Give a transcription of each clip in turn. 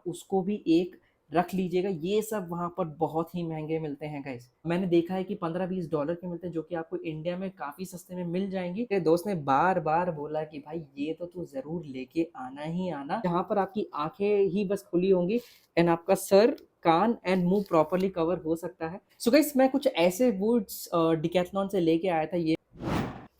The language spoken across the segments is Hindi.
उसको भी एक रख लीजिएगा। ये सब वहाँ पर बहुत ही महंगे मिलते हैं गाइस। मैंने देखा है कि 15-20 डॉलर के मिलते हैं, जो कि आपको इंडिया में काफ़ी सस्ते में मिल जाएंगी। मेरे दोस्त ने बार बार बोला कि भाई ये तो तू ज़रूर लेके आना ही आना, जहाँ पर आपकी आंखें ही बस खुली होंगी एंड आपका सर, कान एंड मुंह प्रॉपरली कवर हो सकता है। सो गाइस, मैं कुछ ऐसे वुड्स डिकैथलॉन से लेके आया था। ये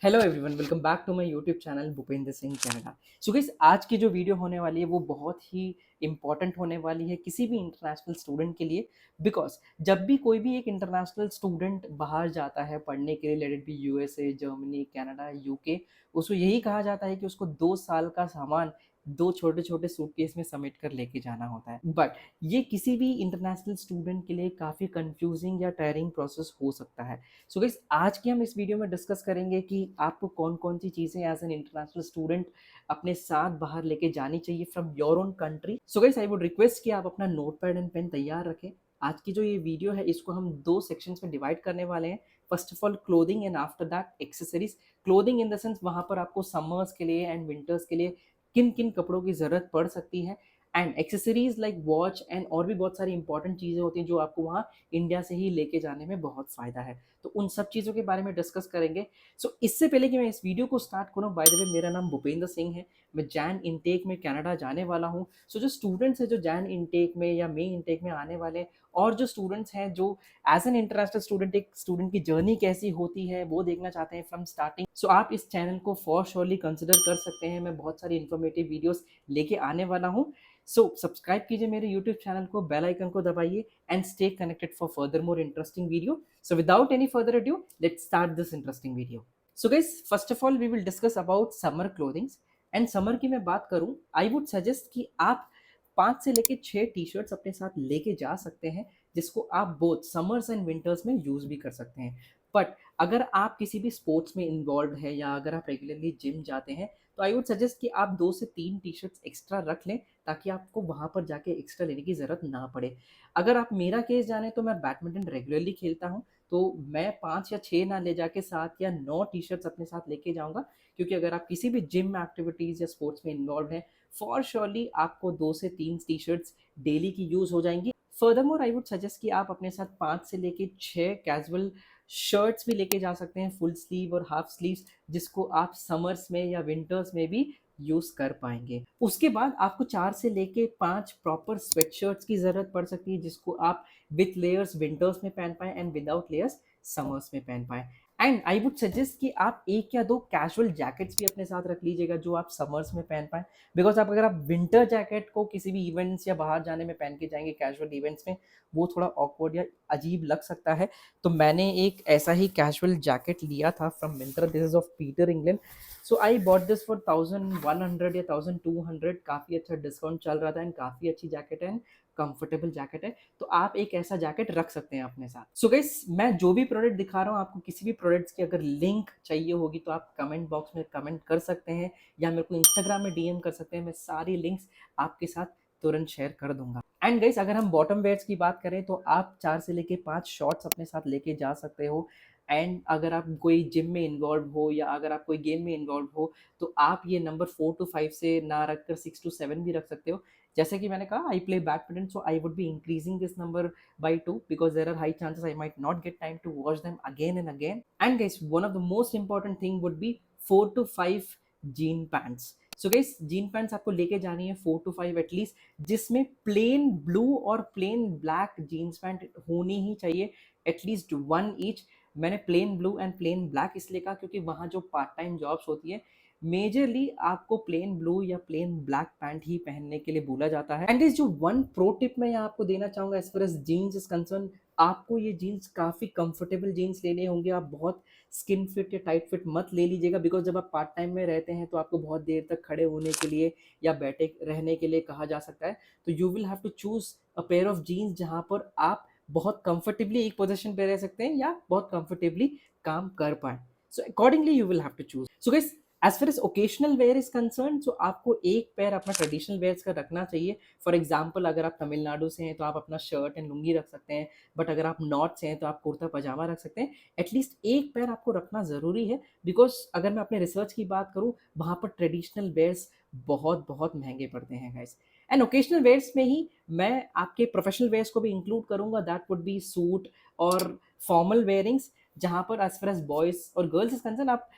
hello everyone, welcome back to my YouTube channel Bhupendra Singh Canada. So guys, आज की जो वीडियो होने वाली है वो बहुत ही इंपॉर्टेंट होने वाली है किसी भी इंटरनेशनल स्टूडेंट के लिए। बिकॉज जब भी कोई भी एक इंटरनेशनल स्टूडेंट बाहर जाता है पढ़ने के लिए, let it be USA, Germany, Canada, UK, उसको यही कहा जाता है कि उसको 2 साल का सामान दो छोटे छोटे सूटकेस में समेट कर लेके जाना होता है। बट ये किसी भी इंटरनेशनल स्टूडेंट के लिए काफ़ी कंफ्यूजिंग या टायरिंग प्रोसेस हो सकता है। सो गाइस, आज की हम इस वीडियो में डिस्कस करेंगे कि आपको कौन कौन सी चीज़ें एज एन इंटरनेशनल स्टूडेंट अपने साथ बाहर लेके जानी चाहिए from your own country. So guys, I would request कि आप अपना नोट पैड एंड पेन तैयार रखें। आज की जो ये वीडियो है इसको हम 2 सेक्शंस में डिवाइड करने वाले हैं। First of all clothing and after that accessories. Clothing in the sense वहाँ पर आपको समर्स के लिए एंड विंटर्स के लिए किन किन कपड़ों की ज़रूरत पड़ सकती है, and accessories like watch and और भी बहुत सारी इंपॉर्टेंट चीज़ें होती हैं जो आपको वहाँ इंडिया से ही लेके जाने में बहुत फ़ायदा है। तो उन सब चीज़ों के बारे में डिस्कस करेंगे। सो इससे पहले कि मैं इस वीडियो को स्टार्ट करूँ, बाय द वे मेरा नाम भूपेंद्र सिंह है। मैं जैन इनटेक में कनाडा जाने वाला हूँ। सो जो स्टूडेंट्स हैं जो जैन इनटेक में या मे इनटेक में आने वाले हैं, और जो स्टूडेंट्स हैं जो एज एन इंटरनेशनल स्टूडेंट एक स्टूडेंट की जर्नी कैसी होती है वो देखना चाहते हैं फ्रॉम स्टार्टिंग, सो आप इस चैनल को फॉर श्योरली कंसिडर कर सकते हैं। मैं बहुत सारी इन्फॉर्मेटिव वीडियोस लेके आने वाला हूँ। सो सब्सक्राइब कीजिए मेरे यूट्यूब चैनल को, बेल आइकन को दबाइए and stay connected for further more interesting video. So without any further ado, let's start this interesting video. So guys, first of all we will discuss about summer clothing. And summer की मैं बात करूं, I would suggest कि आप 5 से लेके 6 टी-शर्ट्स अपने साथ लेके जा सकते हैं, जिसको आप बोथ समर्स एंड विंटर्स में यूज भी कर सकते हैं। बट अगर आप किसी भी स्पोर्ट्स में इन्वॉल्व है या अगर आप रेगुलरली जिम जाते हैं, तो आई वुड सजेस्ट कि आप 2 से 3 टी-शर्ट्स एक्स्ट्रा रख लें, ताकि आपको वहाँ पर जाके एक्स्ट्रा लेने की ज़रूरत ना पड़े। अगर आप मेरा केस जाने तो मैं बैडमिंटन रेगुलरली खेलता हूँ, तो मैं 5 या 6 ना ले जाके 7 या 9 टी-शर्ट्स अपने साथ लेके जाऊंगा। क्योंकि अगर आप किसी भी जिम एक्टिविटीज़ या स्पोर्ट्स में इन्वॉल्व हैं, फॉर श्योरली आपको 2 से 3 टी-शर्ट्स डेली की यूज़ हो जाएंगी। फर्दरमोर आई वुड सजेस्ट कि आप अपने साथ 5 से लेके 6 कैजुअल शर्ट्स भी लेके जा सकते हैं, फुल स्लीव और हाफ स्लीव्स, जिसको आप समर्स में या विंटर्स में भी यूज कर पाएंगे। उसके बाद आपको 4 से लेके 5 प्रॉपर स्वेटशर्ट्स की जरूरत पड़ सकती है, जिसको आप विथ लेयर्स विंटर्स में पहन पाए एंड विदाउट लेयर्स समर्स में पहन पाए। एंड आई वुड सजेस्ट कि आप 1 या 2 कैजुअल जैकेट्स भी अपने साथ रख लीजिएगा, जो आप समर्स में पहन पाए। बिकॉज आप अगर आप विंटर जैकेट को किसी भी इवेंट्स या बाहर जाने में पहन के जाएंगे कैजुअल इवेंट्स में, वो थोड़ा ऑकवर्ड या अजीब लग सकता है। तो मैंने एक ऐसा ही कैजुअल जैकेट लिया था from winter, this is of Peter England. So I bought this for 1100 या 1200, काफ़ी अच्छा डिस्काउंट चल रहा था एंड काफ़ी अच्छी जैकेट है, कंफर्टेबल जैकेट है। तो आप एक ऐसा जैकेट रख सकते हैं अपने साथ। सो गाइस, मैं जो भी प्रोडक्ट दिखा रहा हूँ, आपको किसी भी प्रोडक्ट्स की अगर लिंक चाहिए होगी तो आप कमेंट बॉक्स में कमेंट कर सकते हैं, या मेरे को इंस्टाग्राम में डीएम कर सकते हैं। मैं सारी लिंक्स आपके साथ तुरंत शेयर कर दूंगा। एंड गाइस, अगर हम बॉटम वेयर्स की बात करें तो आप 4 से लेके 5 शॉर्ट्स अपने साथ लेके जा सकते हो। एंड अगर आप कोई जिम में इन्वॉल्व हो या अगर आप कोई गेम में इन्वॉल्व हो, तो आप ये नंबर 4 to 5 से ना रखकर 6 to 7 भी रख सकते हो। जैसे कि मैंने कहा, I play badminton, so I would be increasing this number by 2, because there are high chances I might not get time to watch them again and again. And guys, one of the most important thing would be 4 to 5 jean pants. So guys, jean pants आपको लेके जानी है 4 to 5 एटलीस्ट, जिसमें प्लेन ब्लू और प्लेन ब्लैक जीन्स पैंट होनी ही चाहिए, एटलीस्ट 1 ईच। मैंने plain blue and plain black इसलिए कहा क्योंकि वहाँ जो पार्ट टाइम जॉब्स होती है, मेजरली आपको प्लेन ब्लू या प्लेन ब्लैक पैंट ही पहनने के लिए बोला जाता है। एंड इस जो वन प्रो टिप मैं यहाँ आपको देना चाहूँगा as far as jeans is concern, आपको ये जीन्स काफ़ी कंफर्टेबल जीन्स लेने होंगे। आप बहुत स्किन फिट या टाइट फिट मत ले लीजिएगा, बिकॉज जब आप पार्ट टाइम में रहते हैं तो आपको बहुत देर तक खड़े होने के लिए या बैठे रहने के लिए कहा जा सकता है। तो you will have to choose a pair of jeans जहाँ पर आप बहुत कंफर्टेबली एक पोजीशन पे रह सकते हैं या बहुत कंफर्टेबली काम कर पाए। So accordingly you will have to choose. So guys, as far as occasional wear is concern, so आपको एक पैर अपना ट्रेडिशनल वेयर्स का रखना चाहिए। फॉर एग्जाम्पल, अगर आप तमिलनाडु से हैं तो आप अपना शर्ट एंड लुंगी रख सकते हैं, बट अगर आप नॉर्थ से हैं तो आप कुर्ता पजामा रख सकते हैं। एटलीस्ट एक पैर आपको रखना ज़रूरी है, बिकॉज अगर मैं अपने रिसर्च की बात करूँ, वहाँ पर ट्रेडिशनल वेयर्स बहुत बहुत महंगे पड़ते हैं गाइस। एंड ओकेशनल वेयर्स में ही मैं आपके प्रोफेशनल वेयर्स को भी इंक्लूड करूंगा, दैट वुड बी सूट और फॉर्मल वेयरिंग्स, जहां पर एज फार एज बॉयज और गर्ल्स इज कंसर्न, आप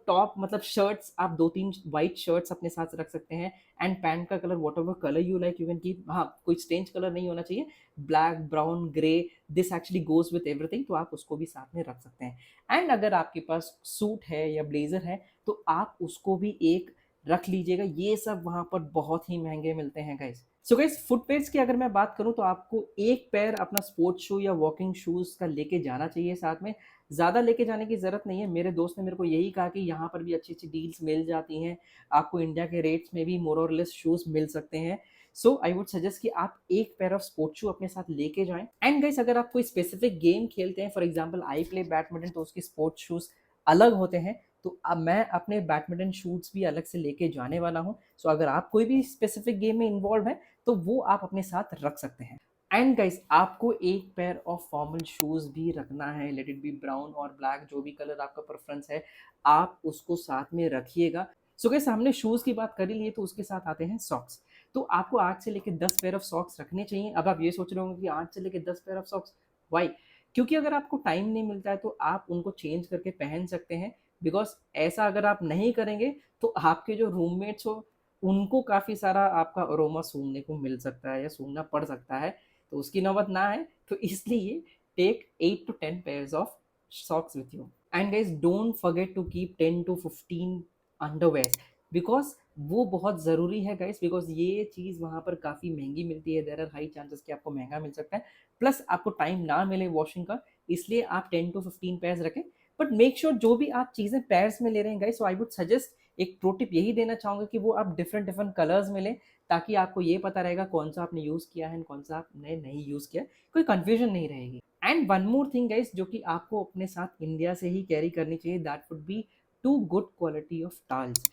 टॉप मतलब शर्ट्स, आप 2-3 वाइट शर्ट्स अपने साथ रख सकते हैं, एंड पैंट का colour what ever colour you like you can keep, हाँ कोई स्ट्रेंज कलर नहीं होना चाहिए, black brown grey, this actually goes with everything, तो आप उसको भी साथ में रख सकते हैं। एंड अगर आपके पास सूट है या ब्लेजर है तो आप उसको भी एक रख लीजिएगा, ये सब वहां पर बहुत ही महंगे मिलते हैं गाइस। सो गाइस, फुटवेयर्स की अगर मैं बात करूं तो आपको एक पेयर अपना स्पोर्ट्स शू या वॉकिंग शूज का लेके जाना चाहिए साथ में, ज़्यादा लेके जाने की ज़रूरत नहीं है। मेरे दोस्त ने मेरे को यही कहा कि यहाँ पर भी अच्छी अच्छी डील्स मिल जाती हैं, आपको इंडिया के रेट्स में भी मोर और लेस शूज़ मिल सकते हैं। सो आई वुड सजेस्ट कि आप एक पेयर ऑफ स्पोर्ट्स शू अपने साथ लेके जाएं। एंड गाइस, अगर आप कोई स्पेसिफिक गेम खेलते हैं, for example I play badminton, तो उसके स्पोर्ट्स शूज़ अलग होते हैं, तो अब मैं अपने बैडमिंटन शूज़ भी अलग से लेके जाने वाला हूँ। सो अगर आप कोई भी स्पेसिफिक गेम में इन्वॉल्व है तो वो आप अपने साथ रख सकते हैं। एंड गाइस, आपको एक पेयर ऑफ फॉर्मल शूज भी रखना है, लेट इट बी ब्राउन और ब्लैक, जो भी कलर आपका प्रेफरेंस है, आप उसको साथ में रखिएगा। सो गाइस, हमने शूज की बात करी लिए, तो उसके साथ आते हैं सॉक्स। तो आपको 8 से लेकर 10 पेयर ऑफ सॉक्स रखने चाहिए। अब आप ये सोच रहे होंगे कि 8 से लेकर 10 पेयर ऑफ सॉक्स वाई? क्योंकि अगर आपको टाइम नहीं मिलता है तो आप उनको चेंज करके पहन सकते हैं, बिकॉज ऐसा अगर आप नहीं करेंगे तो आपके जो रूममेट्स हो उनको काफ़ी सारा आपका अरोमा सूंघने को मिल सकता है या सूंघना पड़ सकता है, तो उसकी नौबत ना है। तो इसलिए टेक 8 to 10 pairs of socks with you. And guys, don't forget to keep 10 to 15 underwear, because वो बहुत ज़रूरी है गाइस, बिकॉज ये चीज़ वहाँ पर काफ़ी महंगी मिलती है, देर आर हाई चांसेस कि आपको महंगा मिल सकता है, प्लस आपको टाइम ना मिले वॉशिंग का, इसलिए आप 10 to 15 पेयर्स रखें। बट मेक श्योर जो भी आप चीज़ें पेयर्स में ले रहे हैं guys, so I would suggest, एक प्रो टिप यही देना चाहूँगा कि वो आप डिफरेंट डिफरेंट कलर्स में लें, ताकि आपको ये पता रहेगा कौन सा आपने यूज़ किया है और कौन सा आपने नहीं यूज़ किया, कोई कंफ्यूजन नहीं रहेगी। And one more thing guys, जो कि आपको अपने साथ इंडिया से ही कैरी करनी चाहिए, that would be two good quality of towels,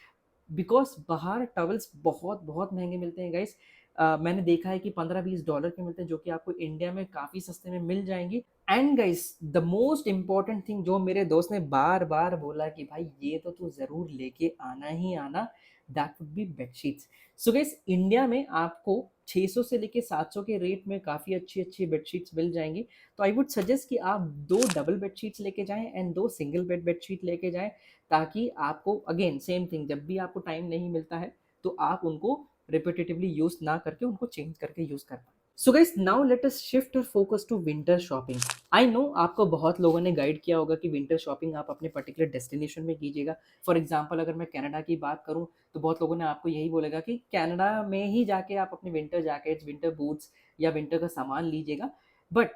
because बाहर टॉवल्स बहुत बहुत महंगे मिलते हैं गाइस। मैंने देखा है कि 15-20 डॉलर के मिलते हैं, जो कि आपको इंडिया में काफ़ी सस्ते में मिल जाएंगी। And guys, the most important thing जो मेरे दोस्त ने बार बार बोला कि भाई ये तो तू ज़रूर लेके आना ही आना, that would B bedsheets. So guys, India में आपको 600 से लेके 700 के रेट में काफ़ी अच्छी अच्छी बेडशीट्स मिल जाएंगी। तो आई वुड सजेस्ट कि आप 2 डबल बेडशीट्स लेके जाएं एंड 2 सिंगल बेडशीट लेके जाएं, ताकि आपको अगेन सेम थिंग, जब भी आपको टाइम नहीं मिलता है तो आप उनको रिपीटेटिवली यूज ना करके उनको चेंज करके यूज कर पाए। So guys, now let us shift और focus to winter shopping. I know आपको बहुत लोगों ने गाइड किया होगा कि विंटर शॉपिंग आप अपने पर्टिकुलर डेस्टिनेशन में कीजिएगा। फॉर एग्जांपल, अगर मैं कनाडा की बात करूं तो बहुत लोगों ने आपको यही बोलेगा कि कनाडा में ही जाके आप अपने विंटर जैकेट्स, विंटर बूट्स या विंटर का सामान लीजिएगा। But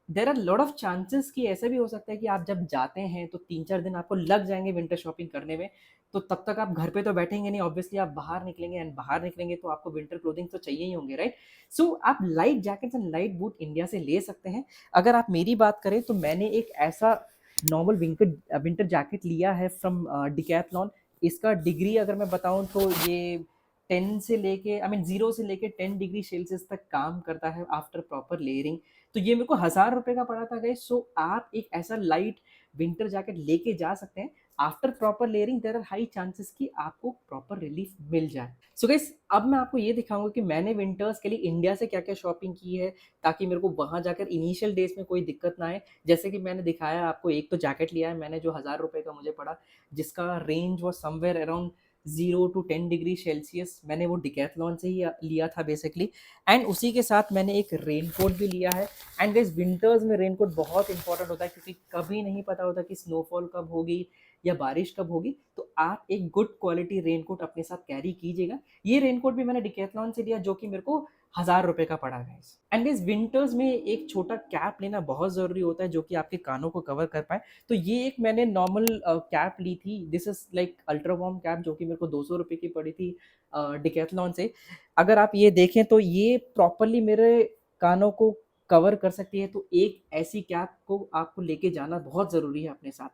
there are lot of chances कि ऐसा भी हो सकता है कि आप जब जाते हैं तो 3-4 दिन आपको लग जाएंगे विंटर शॉपिंग करने में, तो तब तक आप घर पे तो बैठेंगे नहीं, ऑब्वियसली आप बाहर निकलेंगे, एंड बाहर निकलेंगे तो आपको विंटर क्लोथिंग तो चाहिए ही होंगे, राइट? सो आप light jackets and light boot India से ले सकते हैं। अगर आप मेरी बात करें तो मैंने एक ऐसा नॉर्मल विंटर विंटर जैकेट लिया है फ्रॉम डिकैथलॉन। इसका डिग्री अगर मैं बताऊं तो ये 10 से लेके, आई मीन 0 से लेके 10 डिग्री सेल्सियस तक काम करता है आफ्टर प्रॉपर लेयरिंग। तो ये मेरे को 1000 रुपए का पड़ा था गाइस। सो आप एक ऐसा लाइट विंटर जैकेट लेके जा सकते हैं, after proper layering there are high chances कि आपको प्रॉपर रिलीफ मिल जाए। सो गाइस, अब मैं आपको ये दिखाऊंगा कि मैंने विंटर्स के लिए इंडिया से क्या क्या शॉपिंग की है, ताकि मेरे को वहां जाकर इनिशियल डेज में कोई दिक्कत ना आए। जैसे कि मैंने दिखाया आपको, एक तो जैकेट लिया है मैंने जो 1000 रुपए का मुझे पड़ा, जिसका रेंज वो somewhere around 0 to 10 degree Celsius, मैंने वो डिकैथलॉन से ही लिया था बेसिकली। एंड उसी के साथ मैंने एक रेनकोट भी लिया है। एंड गाइस, विंटर्स में रेनकोट बहुत इंपॉर्टेंट होता है, क्योंकि कभी नहीं पता होता कि स्नोफॉल कब होगी या बारिश कब होगी, तो आप एक गुड क्वालिटी रेनकोट अपने साथ कैरी कीजिएगा। ये रेनकोट भी मैंने डिकैथलॉन से लिया, जो कि मेरे को 1000 रुपए का पड़ा गाइस। एंड गाइस, विंटर्स में एक छोटा कैप लेना बहुत ज़रूरी होता है, जो कि आपके कानों को कवर कर पाए। तो ये एक मैंने नॉर्मल कैप ली थी, this is like ultra warm cap, जो कि मेरे को 200 रुपए की पड़ी थी डिकैथलॉन से। अगर आप ये देखें तो ये प्रॉपरली मेरे कानों को कवर कर सकती है, तो एक ऐसी कैप को आपको लेके जाना बहुत ज़रूरी है अपने साथ।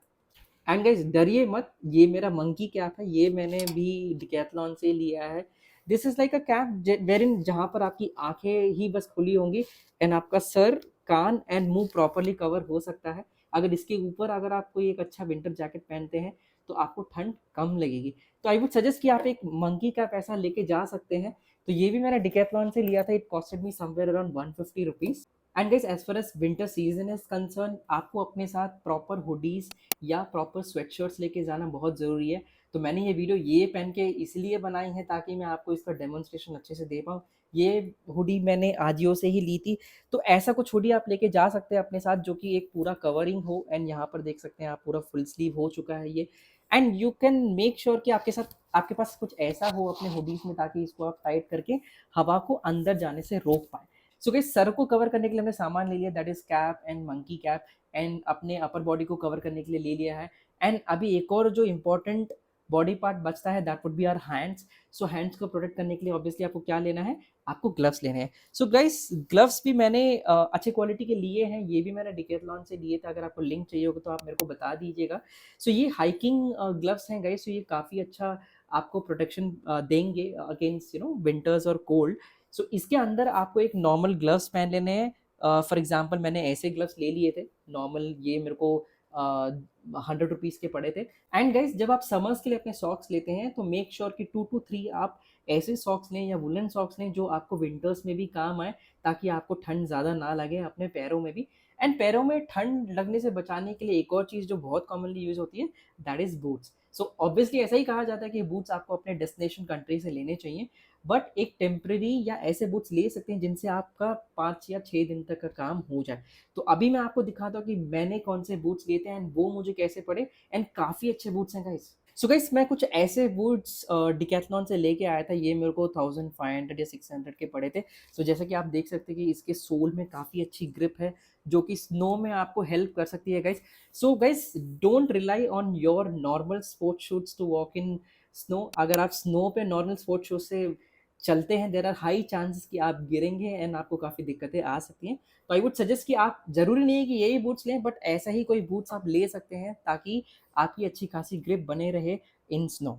एंड गाइस, डरिए मत, ये मेरा मंकी कैप है, ये मैंने भी डिकैथलॉन से लिया है। This is like a cap wearing, जहाँ पर आपकी आंखें ही बस खुली होंगी एंड आपका सर, कान एंड मुंह प्रॉपरली कवर हो सकता है। अगर इसके ऊपर अगर आप कोई एक अच्छा विंटर जैकेट पहनते हैं तो आपको ठंड कम लगेगी। तो आई वुड सजेस्ट कि आप एक मंकी कैप ऐसा लेके जा सकते हैं। तो ये भी मैंने डिकैथलॉन से लिया था, it costed me somewhere around 150 rupees. And guys as far as winter season is concern, आपको अपने साथ प्रॉपर हुडीज या प्रॉपर स्वेटशर्ट्स लेके जाना बहुत ज़रूरी है। तो मैंने ये वीडियो ये पहन के इसलिए बनाई है ताकि मैं आपको इसका डेमोन्स्ट्रेशन अच्छे से दे पाऊँ। ये हुडी मैंने आजियो से ही ली थी। तो ऐसा कुछ हुडी आप लेके जा सकते हैं अपने साथ जो कि एक पूरा कवरिंग हो, एंड यहाँ पर देख सकते हैं आप पूरा फुल स्लीव हो चुका है ये। And you can make sure कि आपके साथ आपके पास कुछ ऐसा हो अपने हुडीज में ताकि इसको आप टाइट करके हवा को अंदर जाने से रोक पाए। सो गाइस सर को कवर करने के लिए हमने सामान ले लिया, that is cap and monkey cap, and अपने अपर बॉडी को कवर करने के लिए ले लिया है। एंड अभी एक और जो इम्पोर्टेंट बॉडी पार्ट बचता है that would be our hands. So hands को प्रोटेक्ट करने के लिए ऑब्वियसली आपको क्या लेना है, आपको ग्लव्स लेने हैं। सो गाइस ग्लव्स भी मैंने अच्छे क्वालिटी के लिए हैं, ये भी मैंने डिकैथलॉन से लिए थे। अगर आपको लिंक चाहिए होगा तो आप मेरे को बता दीजिएगा। सो ये हाइकिंग ग्लव्स हैं गाइस, तो ये काफ़ी अच्छा आपको प्रोटेक्शन देंगे अगेंस्ट विंटर्स और कोल्ड। सो इसके अंदर आपको एक नॉर्मल ग्लव्स पहन लेने हैं। फॉर एग्जाम्पल मैंने ऐसे ग्लव्स ले लिए थे नॉर्मल, ये मेरे को 100 रुपीज़ के पड़े थे। एंड गाइज जब आप समर्स के लिए अपने सॉक्स लेते हैं तो मेक श्योर कि 2 to 3 आप ऐसे सॉक्स लें या वुलन सॉक्स लें जो आपको विंटर्स में भी काम आए, ताकि आपको ठंड ज़्यादा ना लगे अपने पैरों में भी। एंड पैरों में ठंड लगने से बचाने के लिए एक और चीज़ जो बहुत कॉमनली यूज़ होती है that is boots. So obviously ऐसा ही कहा जाता है कि बूट्स आपको अपने डेस्टिनेशन कंट्री से लेने चाहिए, बट एक टेम्परेरी या ऐसे बूट्स ले सकते हैं जिनसे आपका 5 या 6 दिन तक का काम हो जाए। तो अभी मैं आपको दिखाता हूँ कि मैंने कौन से बूट्स लिए थे एंड वो मुझे कैसे पड़े, एंड काफ़ी अच्छे बूट्स हैं गाइस। सो गाइस मैं कुछ ऐसे बूट्स डिकैथलॉन से लेके आया था, ये मेरे को 1500 या 600 के पड़े थे। सो जैसा कि आप देख सकते हैं कि इसके सोल में काफ़ी अच्छी ग्रिप है जो कि स्नो में आपको हेल्प कर सकती है guys. So guys don't rely on your normal sports shoes to walk in snow. अगर आप स्नो पे नॉर्मल स्पोर्ट्स शूज से चलते हैं देयर आर हाई चांसेस कि आप गिरेंगे एंड आपको काफ़ी दिक्कतें आ सकती हैं। तो आई वुड सजेस्ट कि आप ज़रूरी नहीं है कि यही बूट्स लें, बट ऐसा ही कोई बूट्स आप ले सकते हैं ताकि आपकी अच्छी खासी ग्रिप बने रहे इन स्नो।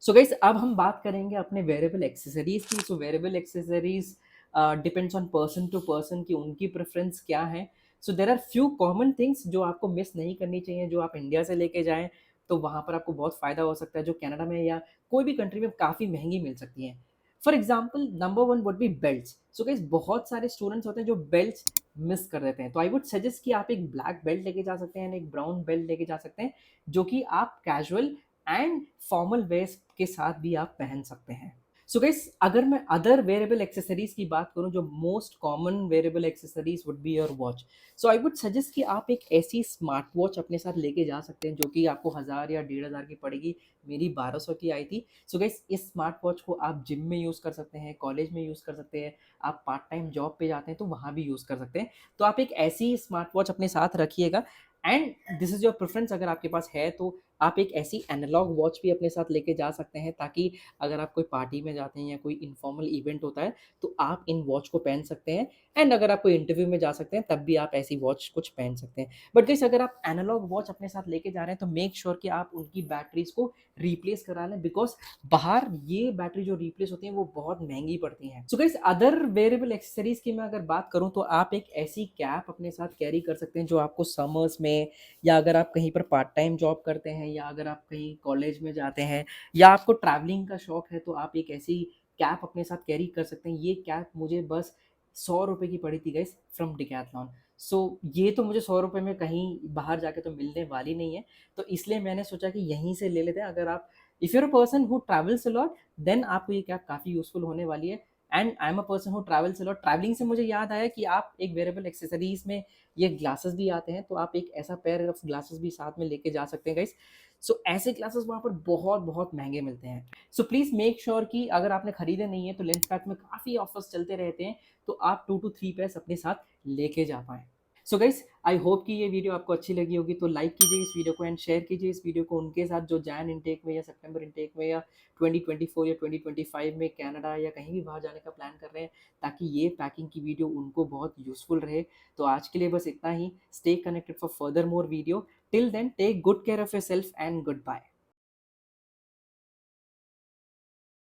सो गाइस अब हम बात करेंगे अपने वेरेबल एक्सेसरीज की। So wearable accessories depends on person to person कि उनकी प्रेफरेंस क्या है। So there are few common things जो आपको मिस नहीं करनी चाहिए, जो आप इंडिया से लेके जाएं तो वहाँ पर आपको बहुत फ़ायदा हो सकता है, जो कनाडा में या कोई भी कंट्री में काफ़ी महंगी मिल सकती हैं। For example number one would be belts. So guys बहुत सारे स्टूडेंट्स होते हैं जो बेल्ट्स मिस कर देते हैं, तो आई वुड सजेस्ट कि आप एक ब्लैक बेल्ट लेके जा सकते हैं, एक ब्राउन बेल्ट लेके जा सकते हैं जो कि आप कैजुअल एंड फॉर्मल वेयर्स के साथ भी आप पहन सकते हैं। सो गाइस अगर मैं अदर वेरेबल एक्सेसरीज की बात करूं, जो most common wearable accessories would be your watch. So I would suggest कि आप एक ऐसी स्मार्ट वॉच अपने साथ लेके जा सकते हैं जो कि आपको 1000 या 1500 की पड़ेगी। मेरी 1200 की आई थी। सो गाइस इस स्मार्ट वॉच को आप जिम में यूज़ कर सकते हैं, कॉलेज में यूज़ कर सकते हैं, आप पार्ट टाइम जॉब पे जाते हैं तो वहाँ भी यूज़ कर सकते हैं। तो आप एक ऐसी स्मार्ट वॉच अपने साथ रखिएगा, and this is your preference अगर आपके पास है तो आप एक ऐसी एनालॉग वॉच भी अपने साथ लेके जा सकते हैं, ताकि अगर आप कोई पार्टी में जाते हैं या कोई इनफॉर्मल इवेंट होता है तो आप इन वॉच को पहन सकते हैं। एंड अगर आप कोई इंटरव्यू में जा सकते हैं तब भी आप ऐसी वॉच कुछ पहन सकते हैं। बट गाइस अगर आप एनालॉग वॉच अपने साथ लेके जा रहे हैं तो मेक श्योर कि आप उनकी बैटरीज को रिप्लेस करा लें, बिकॉज बाहर ये बैटरी जो रिप्लेस होती हैं वो बहुत महंगी पड़ती हैं। So guys other wearable accessories की मैं अगर बात करूं तो आप एक ऐसी कैप अपने साथ कैरी कर सकते हैं जो आपको समर्स में, या अगर आप कहीं पर पार्ट टाइम जॉब करते हैं, या अगर आप कहीं कॉलेज में जाते हैं, या आपको ट्रैवलिंग का शौक है तो आप एक ऐसी कैप अपने साथ कैरी कर सकते हैं। ये कैप मुझे बस 100 रुपये की पड़ी थी गाइस फ्रॉम डिकैथलॉन। सो ये तो मुझे 100 रुपये में कहीं बाहर जाके तो मिलने वाली नहीं है, तो इसलिए मैंने सोचा कि यहीं से ले लेते हैं। अगर आप if you're a person who travels a lot then आपको ये कैप काफ़ी यूजफुल होने वाली है। And I am a person who travels a lot. Travelling से मुझे याद आया कि आप एक वेरेबल एक्सेसरीज में ये ग्लासेस भी आते हैं, तो आप एक ऐसा पेयर ऑफ ग्लासेस भी साथ में लेके जा सकते हैं गाइस। सो ऐसे ग्लासेस वहाँ पर बहुत बहुत महंगे मिलते हैं। सो प्लीज़ मेक श्योर कि अगर आपने खरीदे नहीं है तो लेंसकार्ट में काफ़ी ऑफर्स चलते रहते हैं, तो आप 2 to 3 पेयर्स अपने साथ लेके जा पाएँ। सो गाइस आई होप कि ये वीडियो आपको अच्छी लगी होगी, तो लाइक कीजिए इस वीडियो को एंड शेयर कीजिए इस वीडियो को उनके साथ जो जैन इनटेक में या सितंबर इनटेक में या 2024 या 2025 में कनाडा या कहीं भी बाहर जाने का प्लान कर रहे हैं, ताकि ये पैकिंग की वीडियो उनको बहुत यूजफुल रहे। तो आज के लिए बस इतना ही। Stay connected for further more video. Till then take good care of yourself and good bye.